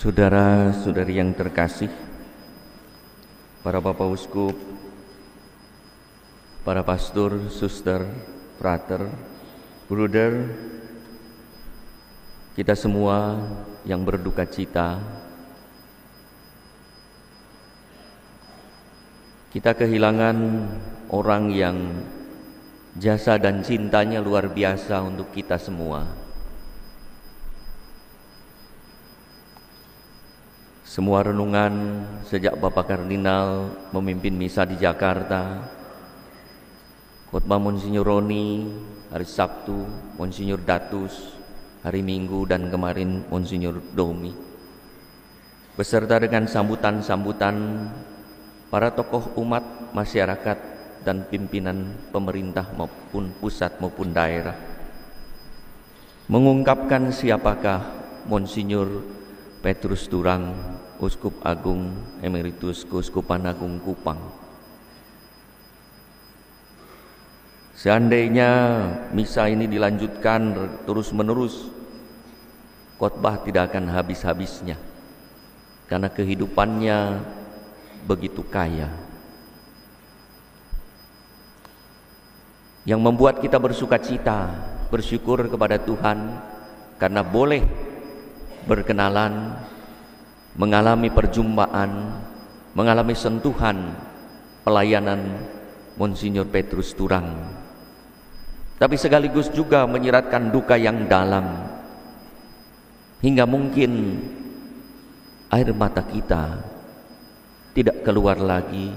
Saudara-saudari yang terkasih, para bapak uskup, para pastor, suster, frater, bruder, kita semua yang berduka cita, kita kehilangan orang yang jasa dan cintanya luar biasa untuk kita semua. Semua renungan sejak Bapak Kardinal memimpin misa di Jakarta, khotbah Monsinyur Roni hari Sabtu, Monsinyur Datus hari Minggu, dan kemarin Monsinyur Domi, beserta dengan sambutan-sambutan para tokoh umat, masyarakat, dan pimpinan pemerintah maupun pusat maupun daerah, mengungkapkan siapakah Monsinyur Petrus Turang, Uskup Agung Emeritus Keuskupan Agung Kupang. Seandainya misa ini dilanjutkan terus-menerus, khotbah tidak akan habis-habisnya, karena kehidupannya begitu kaya. Yang membuat kita bersuka cita, bersyukur kepada Tuhan karena boleh berkenalan, mengalami perjumpaan, mengalami sentuhan pelayanan Monsinyur Petrus Turang, tapi sekaligus juga menyiratkan duka yang dalam, hingga mungkin air mata kita tidak keluar lagi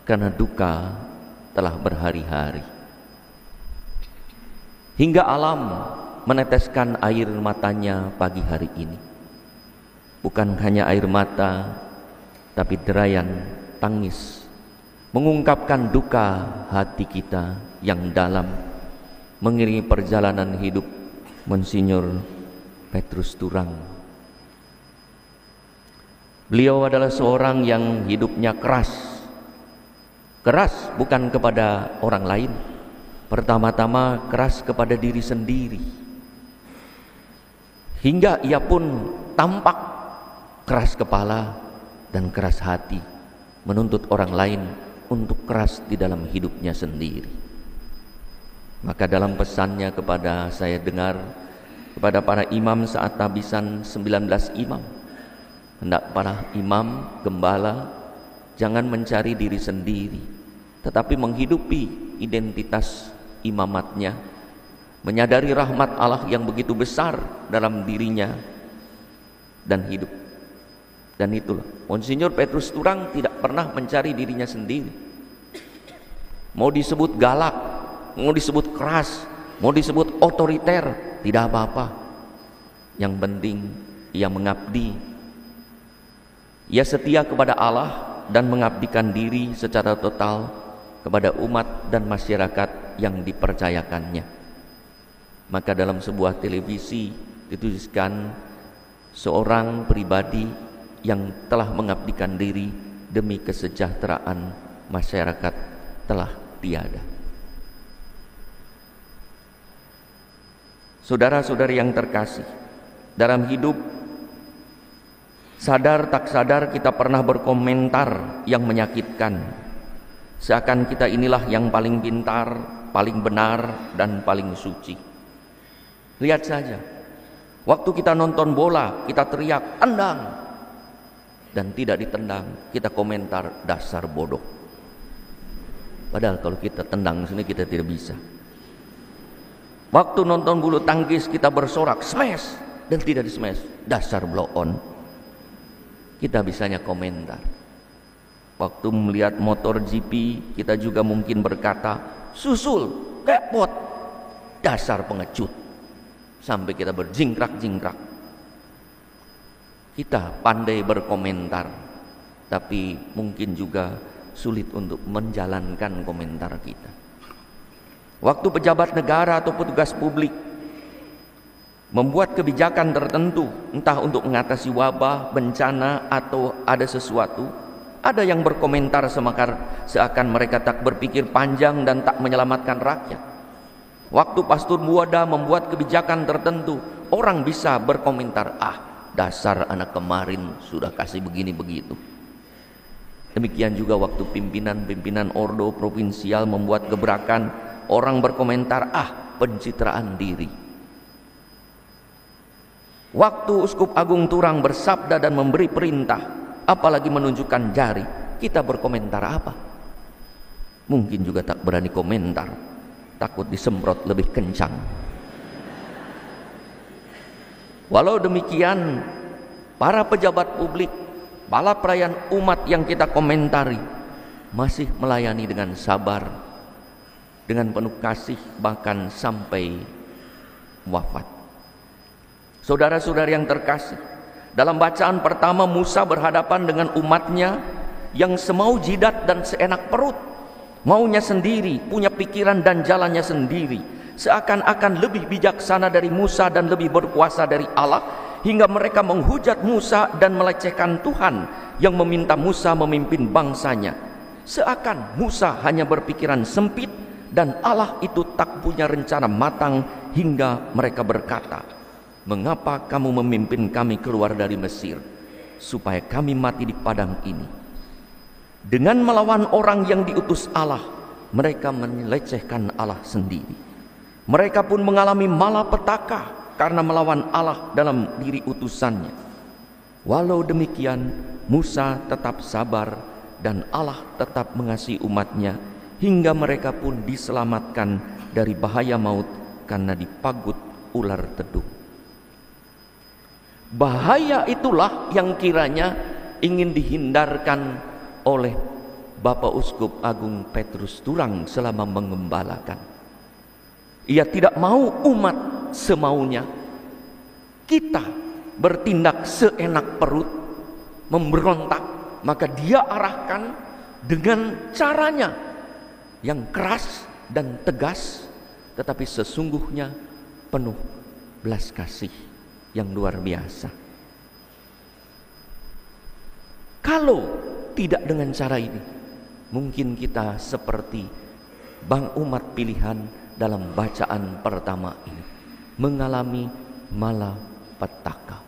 karena duka telah berhari-hari, hingga alam meneteskan air matanya pagi hari ini. Bukan hanya air mata, tapi derayan tangis, mengungkapkan duka hati kita yang dalam mengiringi perjalanan hidup Monsinyur Petrus Turang. Beliau adalah seorang yang hidupnya keras. Keras bukan kepada orang lain, pertama-tama keras kepada diri sendiri, hingga ia pun tampak keras kepala dan keras hati, menuntut orang lain untuk keras di dalam hidupnya sendiri. Maka dalam pesannya kepada saya dengar, kepada para imam saat tabisan 19 imam, hendak para imam, gembala, jangan mencari diri sendiri, tetapi menghidupi identitas imamatnya, menyadari rahmat Allah yang begitu besar dalam dirinya dan hidup. Dan itulah Monsinyur Petrus Turang tidak pernah mencari dirinya sendiri. Mau disebut galak, mau disebut keras, mau disebut otoriter, tidak apa-apa. Yang penting ia mengabdi, ia setia kepada Allah dan mengabdikan diri secara total kepada umat dan masyarakat yang dipercayakannya. Maka dalam sebuah televisi dituliskan seorang pribadi yang telah mengabdikan diri demi kesejahteraan masyarakat telah tiada. Saudara-saudari yang terkasih, dalam hidup sadar tak sadar kita pernah berkomentar yang menyakitkan, seakan kita inilah yang paling pintar, paling benar, dan paling suci. Lihat saja, waktu kita nonton bola, kita teriak, "Tendang!" dan tidak ditendang, kita komentar, "Dasar bodoh." Padahal kalau kita tendang sini kita tidak bisa. Waktu nonton bulu tangkis kita bersorak, "Smash!" dan tidak di smash, "Dasar blow on." Kita bisanya komentar. Waktu melihat motor GP, kita juga mungkin berkata, "Susul, kepot, dasar pengecut." Sampai kita berjingkrak-jingkrak. Kita pandai berkomentar, tapi mungkin juga sulit untuk menjalankan komentar kita. Waktu pejabat negara atau petugas publik membuat kebijakan tertentu, entah untuk mengatasi wabah, bencana, atau ada sesuatu, ada yang berkomentar seakan mereka tak berpikir panjang dan tak menyelamatkan rakyat. Waktu Pastor Buada membuat kebijakan tertentu, orang bisa berkomentar, "Ah, dasar anak kemarin sudah kasih begini begitu. Demikian juga waktu pimpinan ordo provinsial membuat gebrakan, orang berkomentar, pencitraan diri. Waktu Uskup Agung Turang bersabda dan memberi perintah, apalagi menunjukkan jari, kita berkomentar apa? Mungkin juga tak berani komentar, takut disemprot lebih kencang. Walau demikian, para pejabat publik, para pelayan umat yang kita komentari masih melayani dengan sabar, dengan penuh kasih, bahkan sampai wafat. Saudara-saudari yang terkasih, dalam bacaan pertama Musa berhadapan dengan umatnya yang semau jidat dan seenak perut, maunya sendiri, punya pikiran dan jalannya sendiri, seakan-akan lebih bijaksana dari Musa dan lebih berkuasa dari Allah, hingga mereka menghujat Musa dan melecehkan Tuhan yang meminta Musa memimpin bangsanya. Seakan Musa hanya berpikiran sempit dan Allah itu tak punya rencana matang, hingga mereka berkata, "Mengapa kamu memimpin kami keluar dari Mesir, supaya kami mati di padang ini?" Dengan melawan orang yang diutus Allah, mereka melecehkan Allah sendiri. Mereka pun mengalami malapetaka karena melawan Allah dalam diri utusannya. Walau demikian, Musa tetap sabar dan Allah tetap mengasihi umatnya, hingga mereka pun diselamatkan dari bahaya maut karena dipagut ular tedung. Bahaya itulah yang kiranya ingin dihindarkan oleh Bapak Uskup Agung Petrus Turang selama mengembalakan. Ia tidak mau umat semaunya, kita bertindak seenak perut, memberontak, maka dia arahkan dengan caranya yang keras dan tegas, tetapi sesungguhnya penuh belas kasih yang luar biasa. Kalau tidak dengan cara ini, mungkin kita seperti Bang umat pilihan dalam bacaan pertama ini, mengalami malapetaka.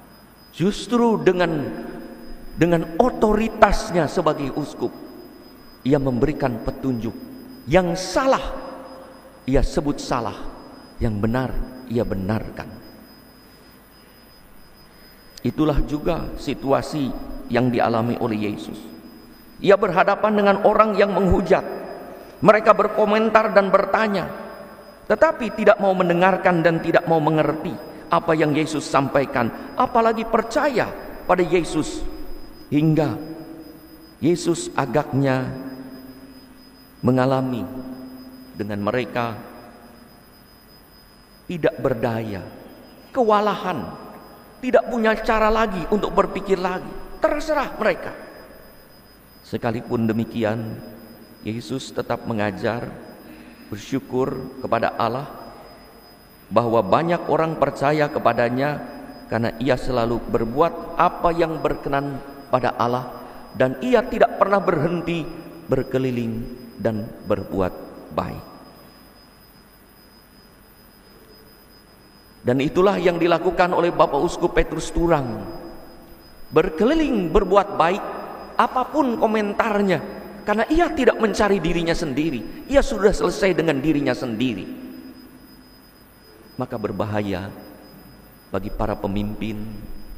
Justru dengan otoritasnya sebagai uskup, ia memberikan petunjuk. Yang salah ia sebut salah, yang benar ia benarkan. Itulah juga situasi yang dialami oleh Yesus. Ia berhadapan dengan orang yang menghujat. Mereka berkomentar dan bertanya, tetapi tidak mau mendengarkan dan tidak mau mengerti apa yang Yesus sampaikan, apalagi percaya pada Yesus, hingga Yesus agaknya mengalami dengan mereka tidak berdaya, kewalahan, tidak punya cara lagi untuk berpikir lagi, terserah mereka. Sekalipun demikian, Yesus tetap mengajar, bersyukur kepada Allah bahwa banyak orang percaya kepadanya karena ia selalu berbuat apa yang berkenan pada Allah, dan ia tidak pernah berhenti berkeliling dan berbuat baik. Dan itulah yang dilakukan oleh Bapak Uskup Petrus Turang, berkeliling berbuat baik apapun komentarnya, karena ia tidak mencari dirinya sendiri, ia sudah selesai dengan dirinya sendiri. Maka berbahaya bagi para pemimpin,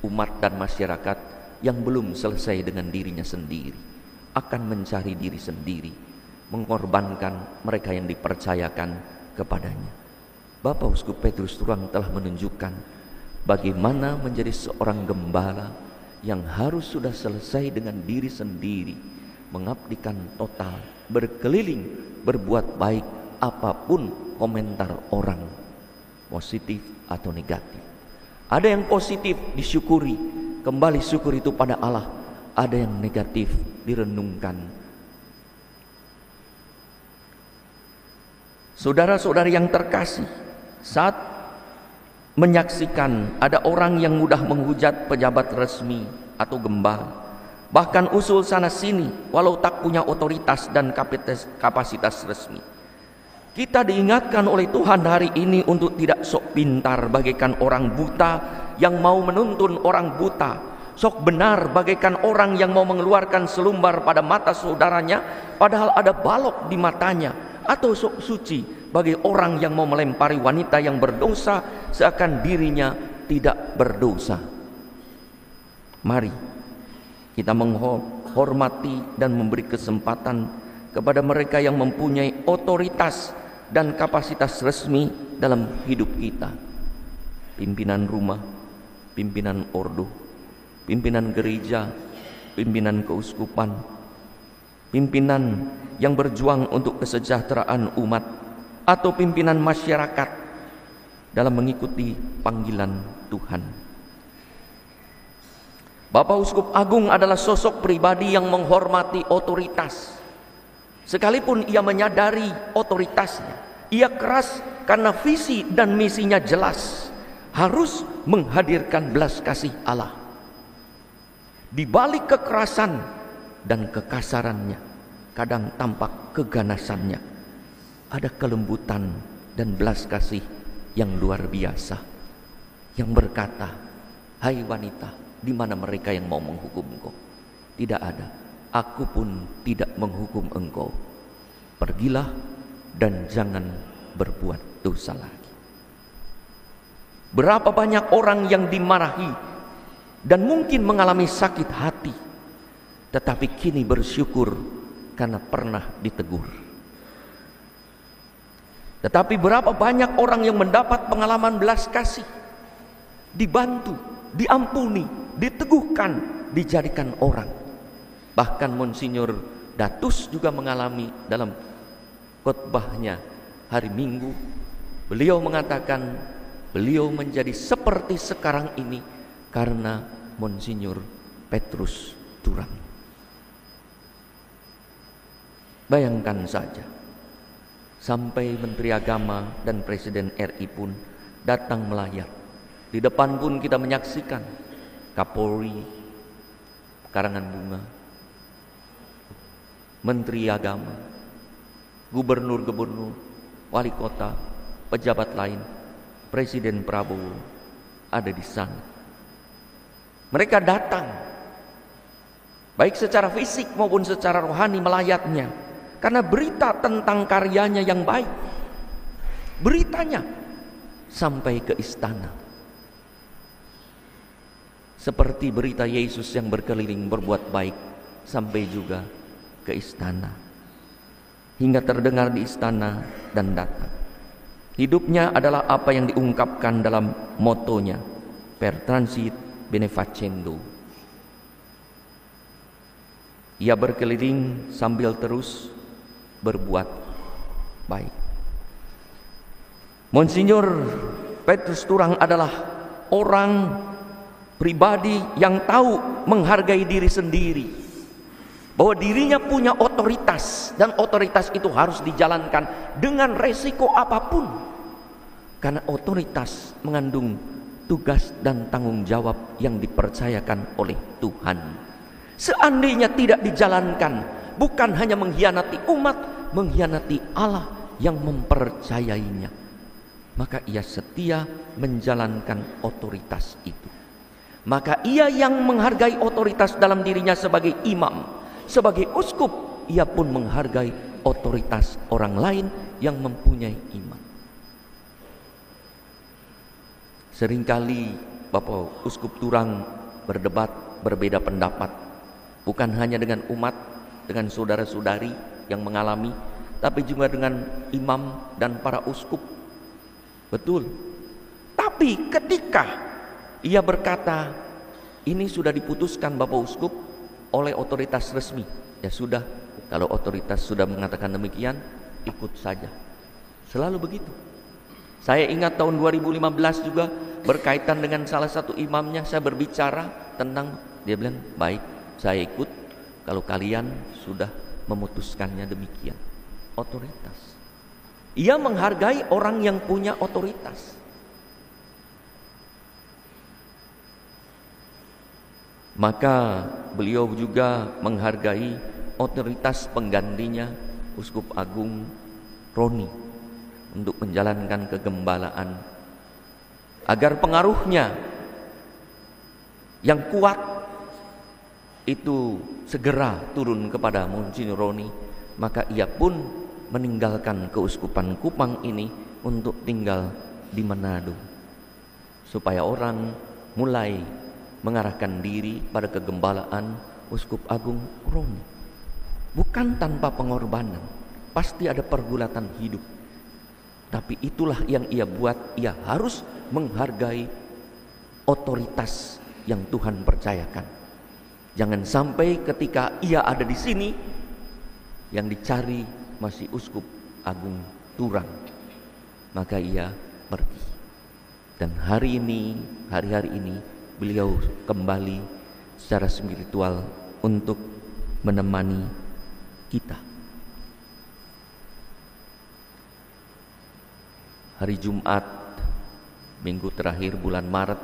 umat dan masyarakat yang belum selesai dengan dirinya sendiri, akan mencari diri sendiri, mengorbankan mereka yang dipercayakan kepadanya. Bapak Uskup Petrus Turang telah menunjukkan bagaimana menjadi seorang gembala yang harus sudah selesai dengan diri sendiri, mengabdikan total, berkeliling, berbuat baik apapun komentar orang, positif atau negatif. Ada yang positif disyukuri, kembali syukur itu pada Allah. Ada yang negatif direnungkan. Saudara-saudari yang terkasih, saat menyaksikan ada orang yang mudah menghujat pejabat resmi atau gembala, bahkan usul sana sini walau tak punya otoritas dan kapasitas resmi, kita diingatkan oleh Tuhan hari ini untuk tidak sok pintar bagaikan orang buta yang mau menuntun orang buta, sok benar bagaikan orang yang mau mengeluarkan selumbar pada mata saudaranya, padahal ada balok di matanya, atau sok suci bagi orang yang mau melempari wanita yang berdosa seakan dirinya tidak berdosa. Mari kita menghormati dan memberi kesempatan kepada mereka yang mempunyai otoritas dan kapasitas resmi dalam hidup kita. Pimpinan rumah, pimpinan ordo, pimpinan gereja, pimpinan keuskupan, pimpinan yang berjuang untuk kesejahteraan umat, atau pimpinan masyarakat dalam mengikuti panggilan Tuhan. Bapak Uskup Agung adalah sosok pribadi yang menghormati otoritas. Sekalipun ia menyadari otoritasnya, ia keras karena visi dan misinya jelas, harus menghadirkan belas kasih Allah. Di balik kekerasan dan kekasarannya, kadang tampak keganasannya, ada kelembutan dan belas kasih yang luar biasa, yang berkata, "Hai wanita, di mana mereka yang mau menghukum engkau? Tidak ada. Aku pun tidak menghukum engkau. Pergilah dan jangan berbuat dosa lagi." Berapa banyak orang yang dimarahi dan mungkin mengalami sakit hati, tetapi kini bersyukur karena pernah ditegur. Tetapi berapa banyak orang yang mendapat pengalaman belas kasih, dibantu, diampuni, diteguhkan, dijadikan orang. Bahkan Monsinyur Datus juga mengalami dalam khotbahnya hari Minggu, beliau mengatakan beliau menjadi seperti sekarang ini karena Monsinyur Petrus Turang. Bayangkan saja, sampai Menteri Agama dan Presiden RI pun datang melayat. Di depan pun kita menyaksikan Kapolri, karangan bunga, Menteri Agama, Gubernur-gubernur, wali kota, pejabat lain, Presiden Prabowo ada di sana. Mereka datang, baik secara fisik maupun secara rohani melayatnya, karena berita tentang karyanya yang baik. Beritanya sampai ke istana. Seperti berita Yesus yang berkeliling berbuat baik sampai juga ke istana, hingga terdengar di istana dan datang. Hidupnya adalah apa yang diungkapkan dalam motonya, per transit benefacendo. Ia berkeliling sambil terus berbuat baik. Monsinyur Petrus Turang adalah orang pribadi yang tahu menghargai diri sendiri, bahwa dirinya punya otoritas, dan otoritas itu harus dijalankan dengan resiko apapun, karena otoritas mengandung tugas dan tanggung jawab yang dipercayakan oleh Tuhan. Seandainya tidak dijalankan, bukan hanya mengkhianati umat, mengkhianati Allah yang mempercayainya, maka ia setia menjalankan otoritas itu. Maka ia yang menghargai otoritas dalam dirinya sebagai imam, sebagai uskup, ia pun menghargai otoritas orang lain yang mempunyai iman. Seringkali Bapak Uskup Turang berdebat, berbeda pendapat, bukan hanya dengan umat, dengan saudara-saudari yang mengalami, tapi juga dengan imam dan para uskup. Betul. Tapi ketika ia berkata, ini sudah diputuskan Bapak Uskup oleh otoritas resmi, ya sudah, kalau otoritas sudah mengatakan demikian, ikut saja. Selalu begitu. Saya ingat tahun 2015 juga berkaitan dengan salah satu imamnya, saya berbicara tentang, dia bilang, baik, saya ikut kalau kalian sudah memutuskannya demikian. Otoritas. Ia menghargai orang yang punya otoritas. Maka beliau juga menghargai otoritas penggantinya, Uskup Agung Roni, untuk menjalankan kegembalaan, agar pengaruhnya yang kuat itu segera turun kepada Monsinyur Roni, maka ia pun meninggalkan keuskupan Kupang ini untuk tinggal di Manado, supaya orang mulai mengarahkan diri pada kegembalaan Uskup Agung Roni. Bukan tanpa pengorbanan, pasti ada pergulatan hidup, tapi itulah yang ia buat. Ia harus menghargai otoritas yang Tuhan percayakan. Jangan sampai ketika ia ada di sini, yang dicari masih Uskup Agung Turang, maka ia pergi. Dan hari ini beliau kembali secara spiritual untuk menemani kita. Hari Jumat minggu terakhir bulan Maret,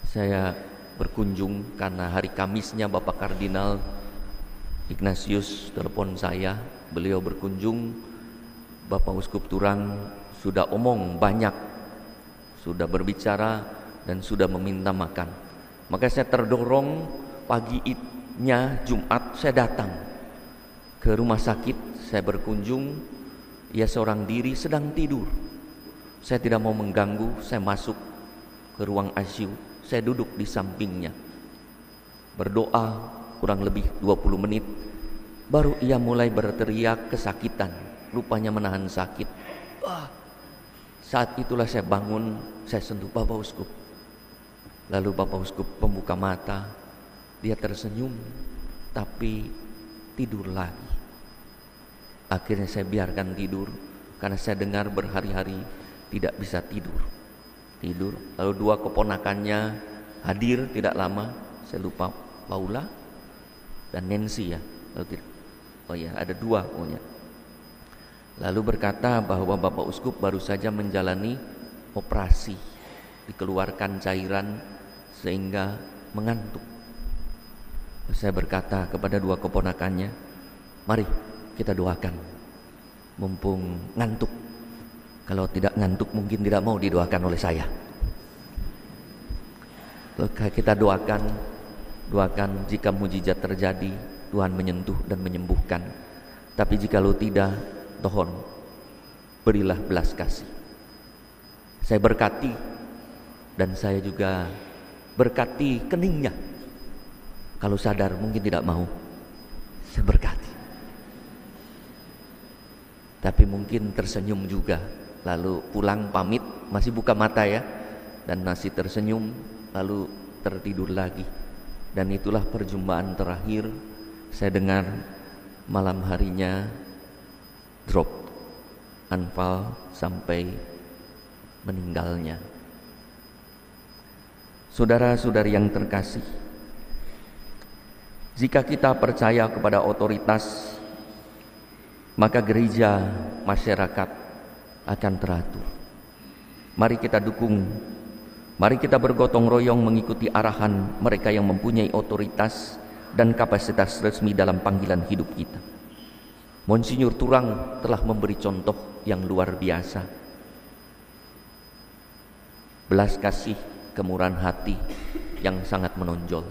saya berkunjung karena hari Kamisnya Bapak Kardinal Ignatius telepon saya. Beliau berkunjung, Bapak Uskup Turang sudah omong banyak, sudah berbicara dan sudah meminta makan. Maka saya terdorong, paginya Jumat saya datang ke rumah sakit. Saya berkunjung, ia seorang diri sedang tidur. Saya tidak mau mengganggu, saya masuk ke ruang ICU. Saya duduk di sampingnya, berdoa kurang lebih 20 menit. Baru ia mulai berteriak kesakitan, rupanya menahan sakit. Saat itulah saya bangun, saya sentuh Bapak Uskup. Lalu Bapak Uskup membuka mata, dia tersenyum, tapi tidur lagi. Akhirnya saya biarkan tidur, karena saya dengar berhari-hari tidak bisa tidur. Lalu dua keponakannya hadir tidak lama, saya lupa Paula dan Nancy ya. Ada dua pokoknya. Lalu berkata bahwa Bapak Uskup baru saja menjalani operasi, dikeluarkan cairan sehingga mengantuk. Saya berkata kepada dua keponakannya, mari kita doakan, mumpung ngantuk. Kalau tidak ngantuk mungkin tidak mau didoakan oleh saya. Kita doakan jika mujizat terjadi, Tuhan menyentuh dan menyembuhkan. Tapi jika tidak, mohon berilah belas kasih. Saya berkati, dan saya juga berkati keningnya. Kalau sadar mungkin tidak mau, saya berkati. Tapi mungkin tersenyum juga. Lalu pulang pamit, masih buka mata ya, dan masih tersenyum, lalu tertidur lagi. Dan itulah perjumpaan terakhir saya dengar malam harinya drop, anfal sampai meninggalnya. Saudara-saudari yang terkasih, jika kita percaya kepada otoritas, maka gereja, masyarakat akan teratur. Mari kita dukung, mari kita bergotong royong mengikuti arahan mereka yang mempunyai otoritas dan kapasitas resmi dalam panggilan hidup kita. Monsinyur Turang telah memberi contoh yang luar biasa. Belas kasih, kemurahan hati yang sangat menonjol.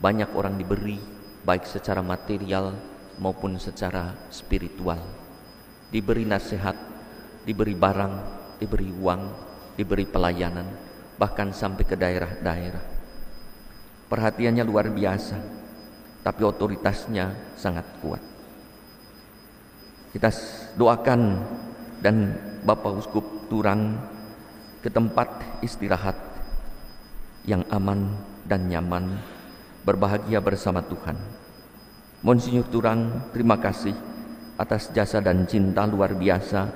Banyak orang diberi, baik secara material maupun secara spiritual. Diberi nasihat, diberi barang, diberi uang, diberi pelayanan, bahkan sampai ke daerah-daerah. Perhatiannya luar biasa, tapi otoritasnya sangat kuat. Kita doakan dan Bapak Uskup Turang ke tempat istirahat yang aman dan nyaman, berbahagia bersama Tuhan. Monsinyur Turang, terima kasih atas jasa dan cinta luar biasa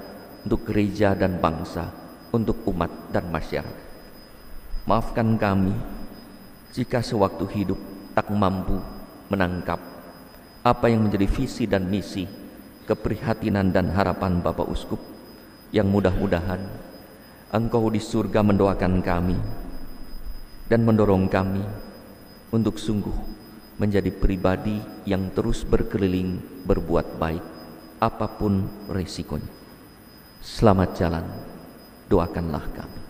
untuk gereja dan bangsa, untuk umat dan masyarakat. Maafkan kami jika sewaktu hidup tak mampu menangkap apa yang menjadi visi dan misi, keprihatinan dan harapan Bapak Uskup, yang mudah-mudahan Engkau di surga mendoakan kami dan mendorong kami untuk sungguh menjadi pribadi yang terus berkeliling berbuat baik, apapun resikonya. Selamat jalan, doakanlah kami.